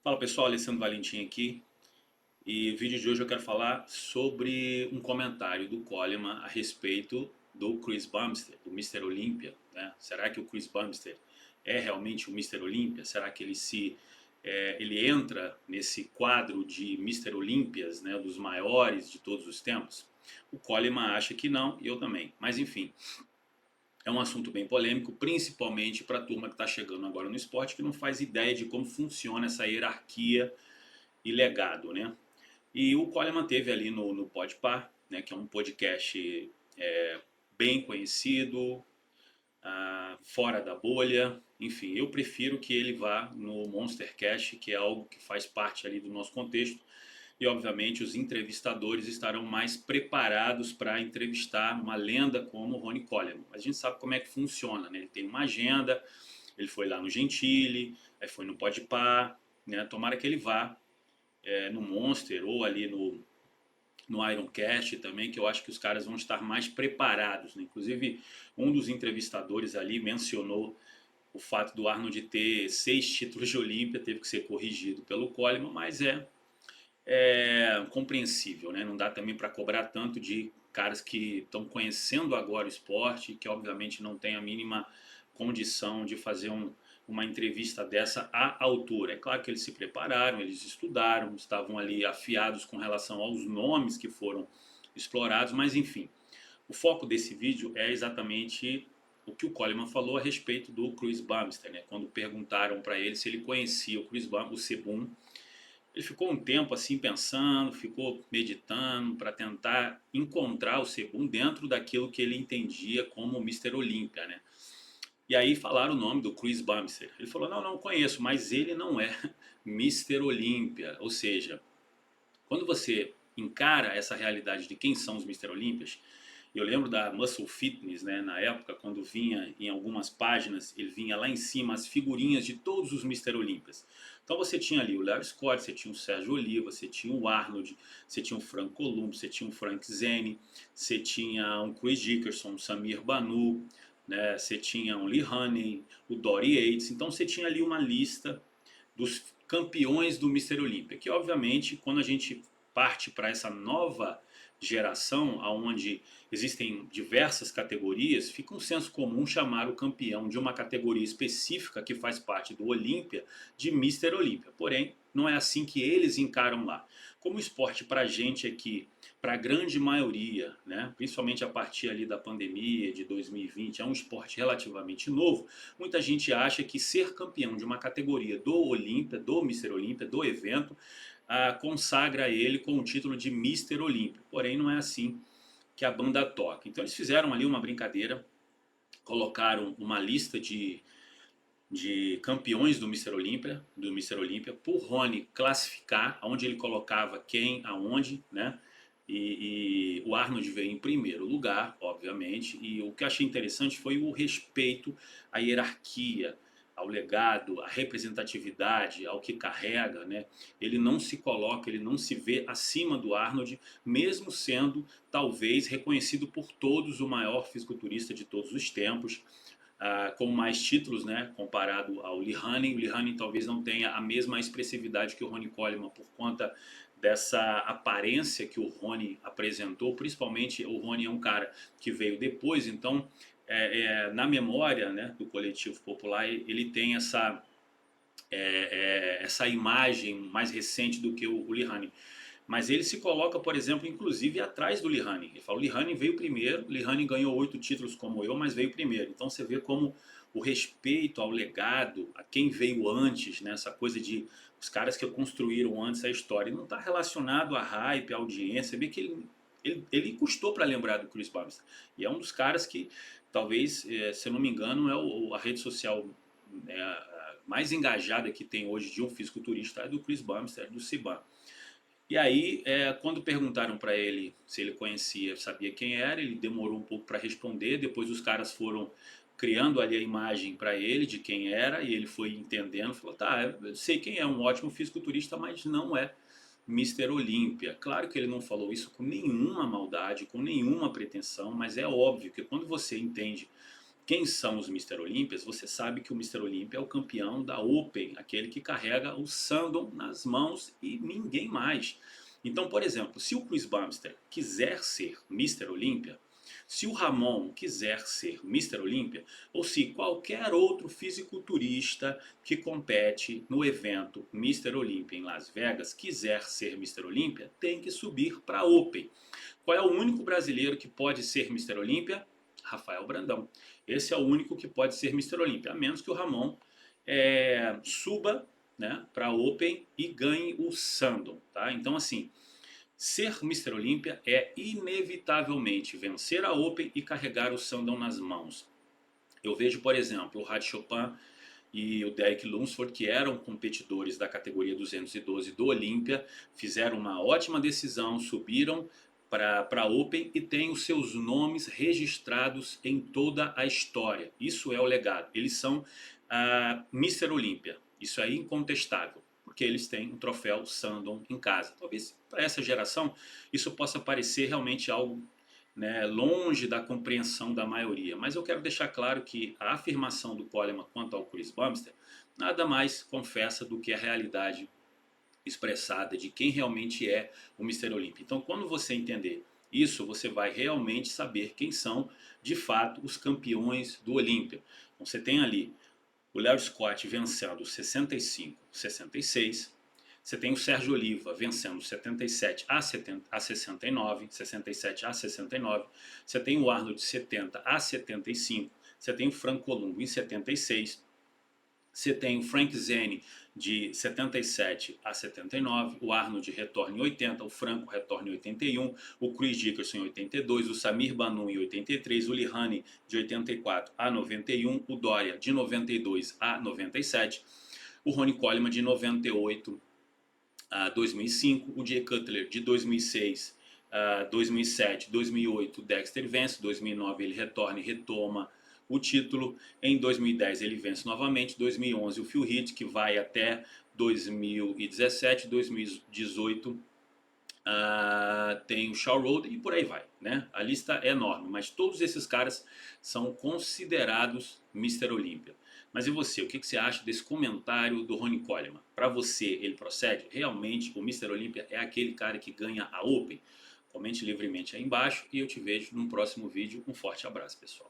Fala pessoal, Alessandro Valentim aqui e no vídeo de hoje eu quero falar sobre um comentário do Coleman a respeito do Chris Bumstead, do Mr. Olympia, né? Será que o Chris Bumstead é realmente o Mr. Olympia? Será que ele entra nesse quadro de Mr. Olympias, né, dos maiores de todos os tempos? O Coleman acha que não e eu também, mas enfim. É um assunto bem polêmico, principalmente para a turma que está chegando agora no esporte, que não faz ideia de como funciona essa hierarquia e legado, né? E o Coleman teve ali no Podpah, né, que é um podcast bem conhecido, fora da bolha. Enfim, eu prefiro que ele vá no Monstercast, que é algo que faz parte ali do nosso contexto. E obviamente os entrevistadores estarão mais preparados para entrevistar uma lenda como o Ronnie Coleman. A gente sabe como é que funciona, né? Ele tem uma agenda, ele foi lá no Gentili, aí foi no Podpah, né? Tomara que ele vá no Monster ou ali no Ironcast também, que eu acho que os caras vão estar mais preparados, né? Inclusive, um dos entrevistadores ali mencionou o fato do Arnold ter 6 títulos de Olímpia, teve que ser corrigido pelo Coleman, mas é compreensível, né? Não dá também para cobrar tanto de caras que estão conhecendo agora o esporte, que obviamente não tem a mínima condição de fazer uma entrevista dessa à altura. É claro que eles se prepararam, eles estudaram, estavam ali afiados com relação aos nomes que foram explorados, mas enfim. O foco desse vídeo é exatamente o que o Coleman falou a respeito do Chris Bumstead, né? Quando perguntaram para ele se ele conhecia o Chris Bumstead, o Sebum, ele ficou um tempo assim pensando, ficou meditando para tentar encontrar o Sebum dentro daquilo que ele entendia como o Mr. Olympia, né? E aí falaram o nome do Chris Bumstead. Ele falou, não, não conheço, mas ele não é Mr. Olympia. Ou seja, quando você encara essa realidade de quem são os Mr. Olympias, eu lembro da Muscle Fitness, né, na época, quando vinha em algumas páginas, ele vinha lá em cima as figurinhas de todos os Mr. Olympias. Então você tinha ali o Larry Scott, você tinha o Sérgio Oliva, você tinha o Arnold, você tinha o Frank Columbo, você tinha o Frank Zane, você tinha o Chris Dickerson, o Samir Banu, né, você tinha o Lee Haney, o Dory Yates. Então você tinha ali uma lista dos campeões do Mister Olímpia, que obviamente quando a gente parte para essa nova geração, onde existem diversas categorias, fica um senso comum chamar o campeão de uma categoria específica que faz parte do Olímpia de Mister Olímpia. Porém, não é assim que eles encaram lá. Como o esporte para a gente aqui, para a grande maioria, né, principalmente a partir ali da pandemia de 2020, é um esporte relativamente novo, muita gente acha que ser campeão de uma categoria do Olímpia, do Mister Olímpia, do evento, consagra ele com o título de Mister Olímpia. Porém, não é assim que a banda toca. Então eles fizeram ali uma brincadeira, colocaram uma lista de campeões do Mister Olímpia, por Rony classificar, onde ele colocava quem, aonde, né? E o Arnold veio em primeiro lugar, obviamente, e o que eu achei interessante foi o respeito à hierarquia, ao legado, à representatividade, ao que carrega, né? Ele não se coloca, ele não se vê acima do Arnold, mesmo sendo talvez reconhecido por todos o maior fisiculturista de todos os tempos, com mais títulos, né, comparado ao Lee Haney. O Lee Haney talvez não tenha a mesma expressividade que o Ronnie Coleman por conta dessa aparência que o Ronnie apresentou, principalmente o Ronnie é um cara que veio depois, então na memória, né, do coletivo popular ele tem essa imagem mais recente do que o Lee Haney. Mas ele se coloca, por exemplo, inclusive atrás do Lihane. Ele fala, o Lihane veio primeiro, o Lihane ganhou 8 títulos como eu, mas veio primeiro. Então você vê como o respeito ao legado, a quem veio antes, né, essa coisa de os caras que construíram antes a história, não está relacionado a hype, a audiência. Você vê que ele custou para lembrar do Chris Bumstead. E é um dos caras que, talvez, se eu não me engano, a rede social mais engajada que tem hoje de um fisiculturista é do Chris Bumstead, do Siban. E aí, quando perguntaram para ele se ele conhecia, sabia quem era, ele demorou um pouco para responder. Depois os caras foram criando ali a imagem para ele de quem era e ele foi entendendo. Falou, tá, eu sei quem é, um ótimo fisiculturista, mas não é Mister Olímpia. Claro que ele não falou isso com nenhuma maldade, com nenhuma pretensão, mas é óbvio que quando você entende quem são os Mr. Olympias, você sabe que o Mr. Olympia é o campeão da Open, aquele que carrega o Sandon nas mãos e ninguém mais. Então, por exemplo, se o Chris Bumstead quiser ser Mr. Olympia, se o Ramon quiser ser Mr. Olympia, ou se qualquer outro fisiculturista que compete no evento Mr. Olympia em Las Vegas quiser ser Mr. Olympia, tem que subir para a Open. Qual é o único brasileiro que pode ser Mr. Olympia? Rafael Brandão. Esse é o único que pode ser Mr. Olympia, a menos que o Ramon suba, né, para a Open e ganhe o Sandon. Tá? Então, assim, ser Mr. Olympia é inevitavelmente vencer a Open e carregar o Sandon nas mãos. Eu vejo, por exemplo, o Rad Chopin e o Derek Lunsford, que eram competidores da categoria 212 do Olímpia, fizeram uma ótima decisão, subiram para a Open e têm os seus nomes registrados em toda a história. Isso é o legado. Eles são Mr. Olympia. Isso é incontestável, porque eles têm um troféu Sandon em casa. Talvez para essa geração isso possa parecer realmente algo, né, longe da compreensão da maioria. Mas eu quero deixar claro que a afirmação do Coleman quanto ao Chris Bumstead nada mais confessa do que a realidade expressada de quem realmente é o Mr. Olympia. Então, quando você entender isso, você vai realmente saber quem são, de fato, os campeões do Olímpia. Então, você tem ali o Larry Scott vencendo 65, 66. Você tem o Sérgio Oliva vencendo 77 a 69, 67 a 69. Você tem o Arnold de 70 a 75. Você tem o Frank Columbo em 76. Você tem o Frank Zane de 77 a 79, o Arnold retorna em 80, o Franco retorna em 81, o Chris Dickerson em 82, o Samir Banu em 83, o Lihane de 84 a 91, o Doria de 92 a 97, o Ronnie Coleman de 98 a 2005, o Jay Cutler de 2006 a 2007, 2008 o Dexter vence, 2009 ele retorna e retoma o título. Em 2010 ele vence novamente, 2011 o Phil Heath, que vai até 2017, 2018 tem o Shaw Road e por aí vai, né? A lista é enorme, mas todos esses caras são considerados Mr. Olympia. Mas e você, o que você acha desse comentário do Ronnie Coleman? Para você, ele procede? Realmente, o Mr. Olympia é aquele cara que ganha a Open? Comente livremente aí embaixo e eu te vejo num próximo vídeo. Um forte abraço, pessoal.